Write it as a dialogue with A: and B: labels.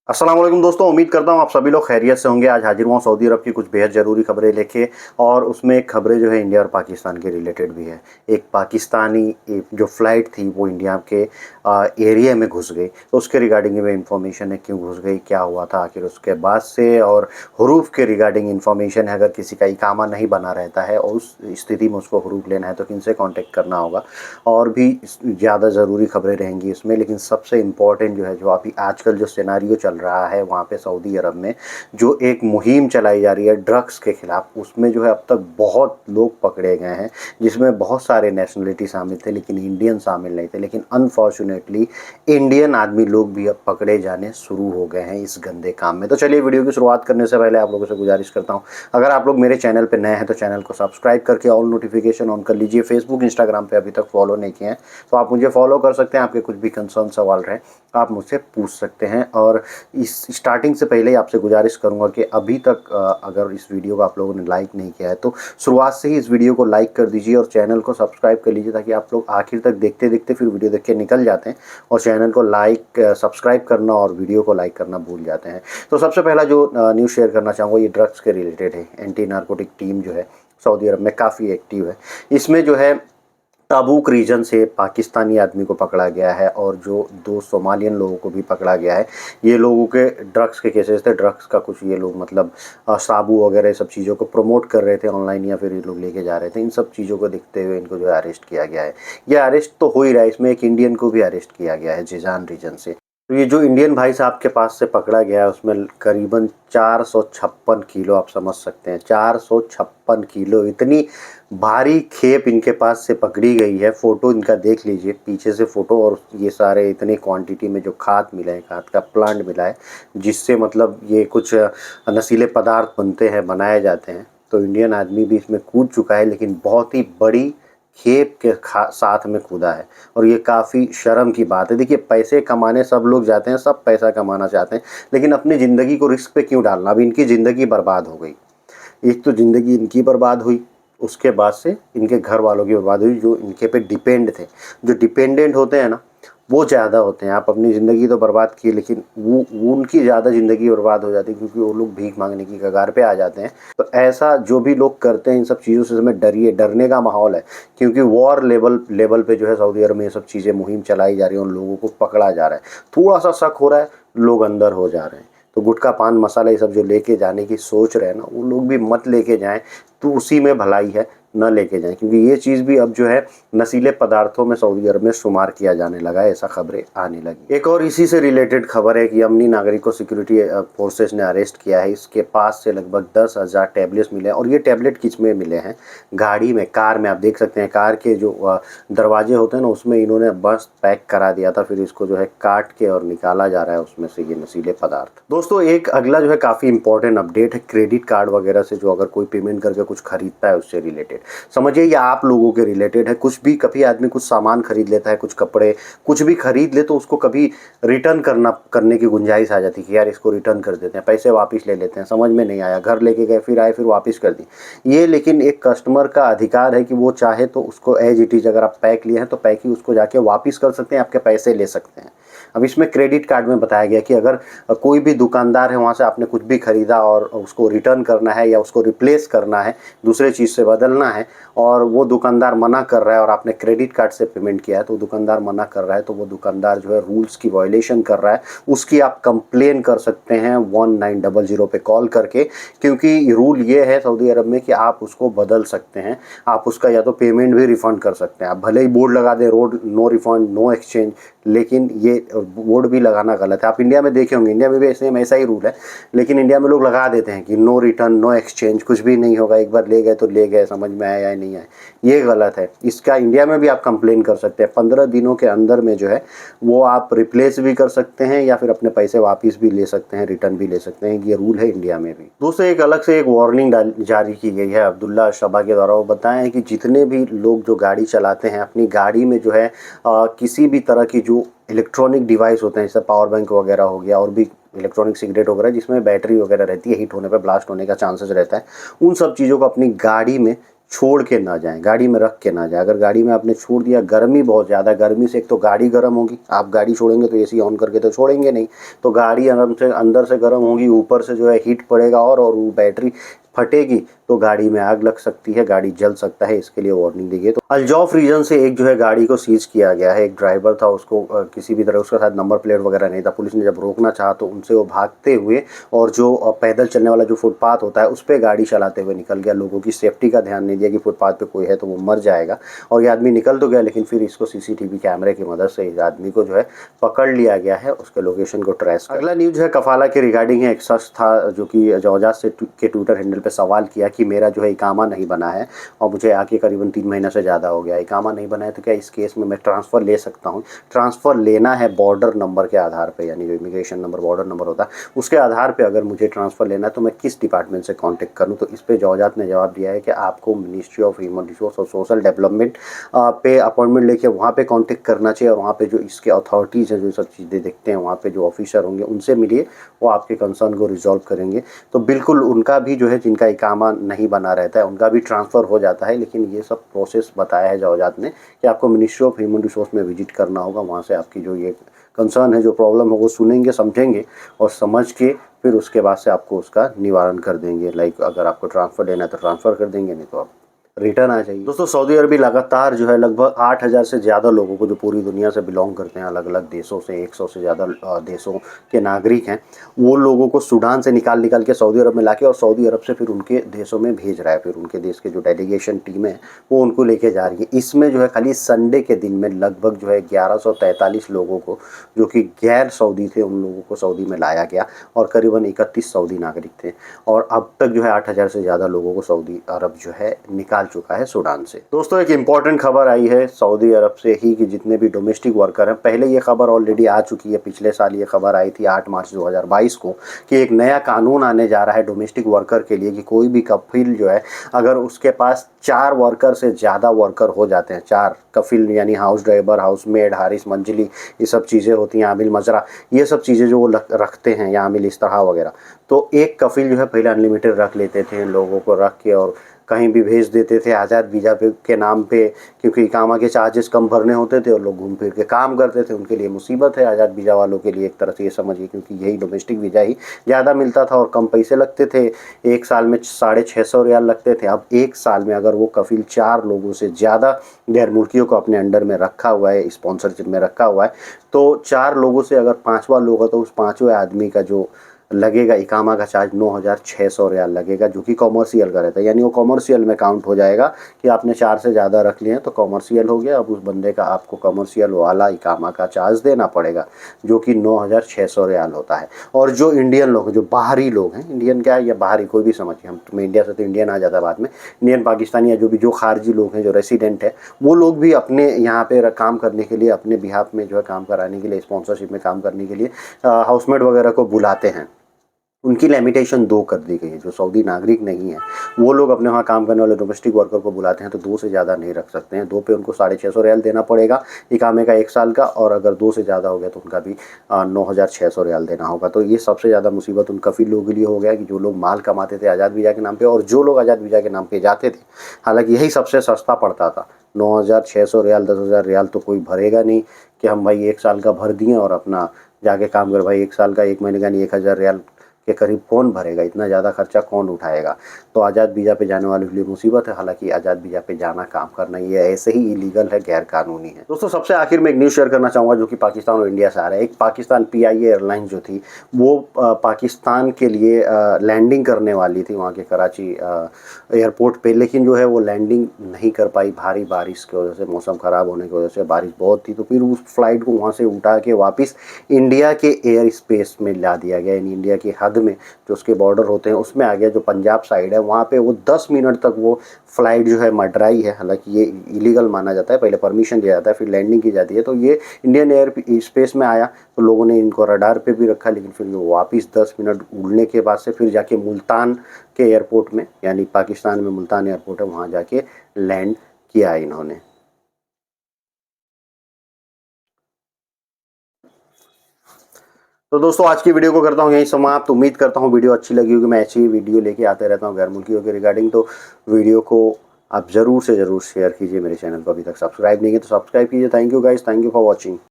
A: अस्सलाम वालेकुम दोस्तों, उम्मीद करता हूँ आप सभी लोग खैरियत से होंगे। आज हाजिर हुआ सऊदी अरब की कुछ बेहद ज़रूरी खबरें लेके, और उसमें एक खबरें जो है इंडिया और पाकिस्तान के रिलेटेड भी है। एक पाकिस्तानी जो फ़्लाइट थी वो इंडिया के एरिया में घुस गई, तो उसके रिगार्डिंग में इन्फॉर्मेशन है, क्यों घुस गई, क्या हुआ था आखिर उसके बाद से, और हरूफ के रिगार्डिंग इन्फॉर्मेशन है। अगर किसी का इकामा नहीं बना रहता है और उस स्थिति में उसको हरूफ लेना है तो किन से कॉन्टेक्ट करना होगा, और भी ज़्यादा ज़रूरी खबरें रहेंगी इसमें। लेकिन सबसे इम्पॉर्टेंट जो है, जो अभी आजकल जो सिनेरियो चल रहा है वहाँ पे सऊदी अरब में, जो एक मुहिम चलाई जा रही है ड्रग्स के ख़िलाफ़, उसमें जो है अब तक बहुत लोग पकड़े गए हैं, जिसमें बहुत सारे नेशनलिटी शामिल थे लेकिन इंडियन शामिल नहीं थे। लेकिन अनफॉर्चुनेटली इंडियन आदमी लोग भी अब पकड़े जाने शुरू हो गए हैं इस गंदे काम में। तो चलिए, वीडियो की शुरुआत करने से पहले आप लोगों से गुजारिश करता हूँ, अगर आप लोग मेरे चैनल पर नए हैं तो चैनल को सब्सक्राइब करके ऑल नोटिफिकेशन ऑन कर लीजिए। फेसबुक इंस्टाग्राम पे अभी तक फॉलो नहीं किए हैं तो आप मुझे फॉलो कर सकते हैं। आपके कुछ भी कंसर्न सवाल रहे आप मुझसे पूछ सकते हैं। और इस स्टार्टिंग से पहले ही आपसे गुजारिश करूंगा कि अभी तक अगर इस वीडियो को आप लोगों ने लाइक नहीं किया है तो शुरुआत से ही इस वीडियो को लाइक कर दीजिए और चैनल को सब्सक्राइब कर लीजिए, ताकि आप लोग आखिर तक देखते देखते फिर वीडियो देख के निकल जाते हैं और चैनल को लाइक सब्सक्राइब करना और वीडियो को लाइक करना भूल जाते हैं। तो सबसे पहला जो न्यूज़ शेयर करना चाहूँगा ये ड्रग्स के रिलेटेड है। एंटी नारकोटिक टीम जो है सऊदी अरब में काफ़ी एक्टिव है। इसमें जो है ताबूक रीजन से पाकिस्तानी आदमी को पकड़ा गया है और जो 2 सोमालियन लोगों को भी पकड़ा गया है। ये लोगों के ड्रग्स के केसेस थे। ड्रग्स का कुछ ये लोग मतलब साबु वगैरह सब चीज़ों को प्रमोट कर रहे थे ऑनलाइन, या फिर ये लोग लेके जा रहे थे। इन सब चीज़ों को देखते हुए इनको जो है अरेस्ट किया गया है। ये अरेस्ट तो हो ही रहा है, इसमें एक इंडियन को भी अरेस्ट किया गया है जीजान रीजन से। तो ये जो इंडियन भाई साहब के पास से पकड़ा गया है उसमें करीबन 456 किलो, आप समझ सकते हैं 456 किलो, इतनी भारी खेप इनके पास से पकड़ी गई है। फ़ोटो इनका देख लीजिए, पीछे से फ़ोटो, और ये सारे इतने क्वांटिटी में जो खाद मिला है, खाद का प्लांट मिला है जिससे मतलब ये कुछ नशीले पदार्थ बनते हैं, बनाए जाते हैं। तो इंडियन आदमी भी इसमें कूद चुका है, लेकिन बहुत ही बड़ी खेप के साथ में कूदा है, और ये काफ़ी शर्म की बात है। देखिए, पैसे कमाने सब लोग जाते हैं, सब पैसा कमाना चाहते हैं, लेकिन अपनी ज़िंदगी को रिस्क पे क्यों डालना। अब इनकी ज़िंदगी बर्बाद हो गई। एक तो ज़िंदगी इनकी बर्बाद हुई, उसके बाद से इनके घर वालों की बर्बाद हुई जो इनके पे डिपेंड थे। जो डिपेंडेंट होते हैं ना, वो ज़्यादा होते हैं। आप अपनी ज़िंदगी तो बर्बाद की, लेकिन वो उनकी ज़्यादा ज़िंदगी बर्बाद हो जाती है, क्योंकि वो लोग भीख मांगने की कगार पे आ जाते हैं। तो ऐसा जो भी लोग करते हैं इन सब चीज़ों से हमें डरिए, डरने का माहौल है, क्योंकि वॉर लेवल पे जो है सऊदी अरब में ये सब चीज़ें मुहिम चलाई जा रही है, उन लोगों को पकड़ा जा रहा है। थोड़ा सा शक हो रहा है, लोग अंदर हो जा रहे हैं। तो गुटखा पान मसाला ये सब जो लेके जाने की सोच रहे हैं ना, वो लोग भी मत लेके जाएं, तो उसी में भलाई है, न लेके जाएं, क्योंकि ये चीज़ भी अब जो है नशीले पदार्थों में सऊदी अरब में शुमार किया जाने लगा है, ऐसा खबरें आने लगी। एक और इसी से रिलेटेड खबर है कि यमनी नागरिक को सिक्योरिटी फोर्सेस ने अरेस्ट किया है। इसके पास से लगभग 10,000 टैबलेट्स मिले हैं, और ये टैबलेट किस में मिले हैं, गाड़ी में, कार में। आप देख सकते हैं कार के जो दरवाजे होते हैं ना, उसमें इन्होंने बस पैक करा दिया था, फिर इसको जो है काट के और निकाला जा रहा है उसमें से ये नशीले पदार्थ। दोस्तों, एक अगला जो है काफ़ी इंपॉर्टेंट अपडेट है क्रेडिट कार्ड वगैरह से, जो अगर कोई पेमेंट करके कुछ खरीदता है उससे रिलेटेड, समझिए ये आप लोगों के रिलेटेड है। कुछ भी, कभी आदमी कुछ सामान खरीद लेता है, कुछ कपड़े, कुछ भी खरीद ले, तो उसको कभी रिटर्न करने की गुंजाइश आ जाती है कि यार इसको रिटर्न कर देते हैं, पैसे वापस ले लेते हैं, समझ में नहीं आया, घर लेके गए, फिर आए, फिर वापस कर दी। ये लेकिन एक कस्टमर का अधिकार है कि वो चाहे तो उसको एज इट इज़, अगर आप पैक लिए हैं तो पैक ही उसको जाके वापस कर सकते हैं, आपके पैसे ले सकते हैं। अब इसमें क्रेडिट कार्ड में बताया गया कि अगर कोई भी दुकानदार है, वहाँ से आपने कुछ भी खरीदा और उसको रिटर्न करना है या उसको रिप्लेस करना है, दूसरे चीज़ से बदलना है, और वो दुकानदार मना कर रहा है और आपने क्रेडिट कार्ड से पेमेंट किया है, तो दुकानदार मना कर रहा है, तो वो दुकानदार जो है रूल्स की वायलेशन कर रहा है, उसकी आप कंप्लेन कर सकते हैं 1900 पे कॉल करके। क्योंकि रूल ये है सऊदी अरब में कि आप उसको बदल सकते हैं, आप उसका या तो पेमेंट भी रिफ़ंड कर सकते हैं। आप भले ही बोर्ड लगा दें, रोड नो रिफ़ंड नो एक्सचेंज, लेकिन ये बोर्ड भी लगाना गलत है। आप इंडिया में देखे होंगे, इंडिया में भी ऐसा ही रूल है, लेकिन इंडिया में लोग लगा देते हैं कि नो रिटर्न नो एक्सचेंज, कुछ भी नहीं होगा, एक बार ले गए तो ले गए, समझ में आया या नहीं आया। ये गलत है। इसका इंडिया में भी आप कंप्लेन कर सकते हैं। 15 दिनों के अंदर में जो है वो आप रिप्लेस भी कर सकते हैं, या फिर अपने पैसे वापस भी ले सकते हैं, रिटर्न भी ले सकते हैं। ये रूल है इंडिया में भी। दोस्तों, एक अलग से एक वार्निंग जारी की गई है अब्दुल्ला शबा के द्वारा। वो बताएं कि जितने भी लोग जो गाड़ी चलाते हैं, अपनी गाड़ी में जो है किसी भी तरह की जो इलेक्ट्रॉनिक डिवाइस होते हैं, जैसे पावर बैंक वगैरह हो गया, और भी इलेक्ट्रॉनिक सिगरेट वगैरह जिसमें बैटरी वगैरह रहती है, हीट होने पर ब्लास्ट होने का चांसेस रहता है, उन सब चीज़ों को अपनी गाड़ी में छोड़ के ना जाएं, गाड़ी में रख के ना जाएं। अगर गाड़ी में आपने छोड़ दिया, गर्मी बहुत ज़्यादा, गर्मी से एक तो गाड़ी गर्म होगी, आप गाड़ी छोड़ेंगे तो एसी ऑन करके तो छोड़ेंगे नहीं, तो गाड़ी अंदर से गर्म होगी, ऊपर से जो है हीट पड़ेगा और वो बैटरी फटेगी तो गाड़ी में आग लग सकती है, गाड़ी जल सकता है, इसके लिए वार्निंग दी गई। तो अल्जौफ रीजन से एक जो है गाड़ी को सीज किया गया है। एक ड्राइवर था, उसको किसी भी तरह उसके साथ नंबर प्लेट वगैरह नहीं था। पुलिस ने जब रोकना चाहा तो उनसे वो भागते हुए और जो पैदल चलने वाला जो फुटपाथ होता है उस पर गाड़ी चलाते हुए निकल गया। लोगों की सेफ्टी का ध्यान नहीं दिया कि फुटपाथ पे कोई है तो वो मर जाएगा, और ये आदमी निकल तो गया, लेकिन फिर इसको सीसीटीवी कैमरे की मदद से इस आदमी को जो है पकड़ लिया गया है, उसके लोकेशन को ट्रेस कर। अगला न्यूज है कफाला के रिगार्डिंग है। एक शख्स था जो कि जॉर्जास से के ट्विटर हैंडल पे सवाल किया कि मेरा जो है इकामा नहीं बना है और मुझे आके करीबन 3 महीने से ज़्यादा हो गया, इकामा नहीं बना है, तो क्या इस केस में मैं ट्रांसफ़र ले सकता हूँ? ट्रांसफ़र लेना है बॉर्डर नंबर के आधार पे, यानी जो इमिग्रेशन नंबर, बॉर्डर नंबर होता है उसके आधार पे अगर मुझे ट्रांसफ़र लेना है तो मैं किस डिपार्टमेंट से कॉन्टेक्ट करूँ? तो इस पर जॉर्जास ने जवाब दिया है कि आपको मिनिस्ट्री ऑफ ह्यूमन रिसोर्स और सोशल डेवलपमेंट पे अपॉइंटमेंट लेके वहाँ पे कांटेक्ट करना चाहिए, और वहाँ पे जो इसके अथॉरिटीज़ हैं, जो सब चीज़ें देखते हैं, वहाँ पे जो ऑफिसर होंगे उनसे मिलिए, वो आपके कंसर्न को रिजॉल्व करेंगे। तो बिल्कुल उनका भी जो है, जिनका इकामा नहीं बना रहता है, उनका भी ट्रांसफ़र हो जाता है। लेकिन ये सब प्रोसेस बताया है जॉर्जास ने कि आपको मिनिस्ट्री ऑफ ह्यूमन रिसोर्स में विजिट करना होगा, वहाँ से आपकी जो ये कंसर्न है, जो प्रॉब्लम है, वो सुनेंगे, समझेंगे और समझ के फिर उसके बाद से आपको उसका निवारण कर देंगे। लाइक अगर आपको ट्रांसफ़र लेना है तो ट्रांसफ़र कर देंगे, नहीं तो आप रिटर्न आ जाइए। दोस्तों, सऊदी अरब लगातार जो है लगभग 8,000 से ज़्यादा लोगों को, जो पूरी दुनिया से बिलोंग करते हैं, अलग अलग देशों से, 100 से ज़्यादा देशों के नागरिक हैं, वो लोगों को सूडान से निकाल के सऊदी अरब में लाके और सऊदी अरब से फिर उनके देशों में भेज रहा है। फिर उनके देश के जो डेलीगेशन टीम है वो उनको लेके जा रही है। इसमें जो है खाली संडे के दिन में लगभग जो है 1143 लोगों को, जो कि गैर सऊदी थे, उन लोगों को सऊदी में लाया गया, और करीबन 31 सऊदी नागरिक थे। और अब तक जो है 8,000 से ज़्यादा लोगों को सऊदी अरब जो है निकाल चुका है सूडान से। दोस्तों, एक इंपॉर्टेंट खबर आई है सऊदी अरब से ही कि जितने भी डोमेस्टिक वर्कर हैं, पहले ये खबर ऑलरेडी आ चुकी है, पिछले साल ये खबर आई थी 8 मार्च 2022 को, कि एक नया कानून आने जा रहा है डोमेस्टिक वर्कर के लिए, कि कोई भी कफिल जो है, अगर उसके पास 4 वर्कर से ज़्यादा वर्कर हो जाते हैं, 4 कफिल यानी हाउस ड्राइवर, हाउस मेड, हारिस मंजिली, ये सब चीज़ें होती हैं, आमिल मजरा, ये सब चीज़ें जो वो रखते हैं, या आमिल इस्ताहा वगैरह, तो एक कफिल जो है पहले अनलिमिटेड रख लेते थे, लोगों को रख के और कहीं भी भेज देते थे आज़ाद वीज़ा पे के नाम पे, क्योंकि इकामा के चार्जेस कम भरने होते थे और लोग घूम फिर के काम करते थे। उनके लिए मुसीबत है आज़ाद वीज़ा वालों के लिए, एक तरह से ये समझिए, क्योंकि यही डोमेस्टिक वीज़ा ही ज़्यादा मिलता था और कम पैसे लगते थे। एक साल में 650 रियाल लगते थे। अब एक साल में अगर वो कफिल 4 लोगों से ज़्यादा गैर मुल्कियों को अपने अंडर में रखा हुआ है, स्पॉन्सरशिप में रखा हुआ है, तो 4 लोगों से अगर 5वां लोग हो तो उस 5वें आदमी का जो लगेगा इकामा का चार्ज 9,600 रियाल लगेगा, जो कि कॉमर्शियल का रहता है। यानी वो कॉमर्शियल में काउंट हो जाएगा कि आपने 4 से ज़्यादा रख लिए हैं तो कॉमर्शियल हो गया। अब उस बंदे का आपको कॉमर्शियल वाला इकामा का चार्ज देना पड़ेगा, जो कि 9,600 रियाल होता है। और जो इंडियन लोग हैं, जो बाहरी लोग हैं, इंडियन क्या है या बाहरी कोई भी समझिए, हम तुम्हें इंडिया से तो इंडियन आ जाता है बाद में, इंडियन, पाकिस्तानी या जो खारजी लोग हैं, जो रेसिडेंट है, वो लोग भी अपने यहाँ पे काम करने के लिए, अपने बिहाफ में जो है काम कराने के लिए, स्पॉन्सरशिप में काम करने के लिए हाउसमेट वगैरह को बुलाते हैं। उनकी लिमिटेशन 2 कर दी गई है। जो सऊदी नागरिक नहीं है वो लोग अपने वहाँ काम करने वाले डोमेस्टिक वर्कर को बुलाते हैं तो 2 से ज़्यादा नहीं रख सकते हैं। 2 पे उनको 650 रियाल देना पड़ेगा इकामे का 1 साल का, और अगर 2 से ज़्यादा हो गया तो उनका भी 9,600 रियाल देना होगा। तो ये सबसे ज़्यादा मुसीबत उन कफिल लोगों के लिए हो गया कि जो लोग माल कमाते थे आज़ाद वीज़ा के नाम पर, और जो लोग आज़ाद वीज़ा के नाम पर जाते थे, हालाँकि यही सबसे सस्ता पड़ता था। 9,600 रियाल, 10,000 रियाल तो कोई भरेगा नहीं कि हम भाई 1 साल का भर दिए और अपना जाके काम कर। भाई 1 साल का, 1 महीने का नहीं, 1,000 रियाल के करीब कौन भरेगा? इतना ज़्यादा खर्चा कौन उठाएगा? तो आज़ाद वीज़ा पे जाने वालों के लिए मुसीबत है। हालांकि आज़ाद वीज़ा पे जाना, काम करना, ये ऐसे ही इलीगल है, गैर कानूनी है। दोस्तों, सबसे आखिर में एक न्यूज़ शेयर करना चाहूँगा जो कि पाकिस्तान और इंडिया से आ रहा है। एक पाकिस्तान PIA एयरलाइन जो थी वो पाकिस्तान के लिए लैंडिंग करने वाली थी वहाँ के कराची एयरपोर्ट पे, लेकिन जो है वो लैंडिंग नहीं कर पाई भारी बारिश की वजह से, मौसम ख़राब होने की वजह से। बारिश बहुत थी तो फिर उस फ्लाइट को वहाँ से उठा के वापस इंडिया के एयर स्पेस में ला दिया गया, यानी इंडिया की हद में जो उसके बॉर्डर होते हैं उसमें आ गया। जो पंजाब साइड है वहाँ पे वो 10 मिनट तक वो फ्लाइट जो है मंडराई है। हालांकि ये इलीगल माना जाता है, पहले परमिशन दिया जाता है फिर लैंडिंग की जाती है। तो ये इंडियन एयर स्पेस में आया तो लोगों ने इनको रडार पे भी रखा, लेकिन फिर वापस 10 मिनट उड़ने के बाद से फिर जाके मुल्तान के एयरपोर्ट में, यानी पाकिस्तान में मुल्तान एयरपोर्ट है, वहाँ जाके लैंड किया इन्होंने। तो दोस्तों, आज की वीडियो को करता हूँ यहीं समाप्त। उम्मीद करता हूँ वीडियो अच्छी लगी होगी। मैं ऐसी ही वीडियो लेके आते रहता हूँ गैर मुल्कियों के रिगार्डिंग। तो वीडियो को आप ज़रूर से ज़रूर शेयर कीजिए, मेरे चैनल को अभी तक सब्सक्राइब नहीं किया तो सब्सक्राइब कीजिए। Thank you guys, thank you for watching.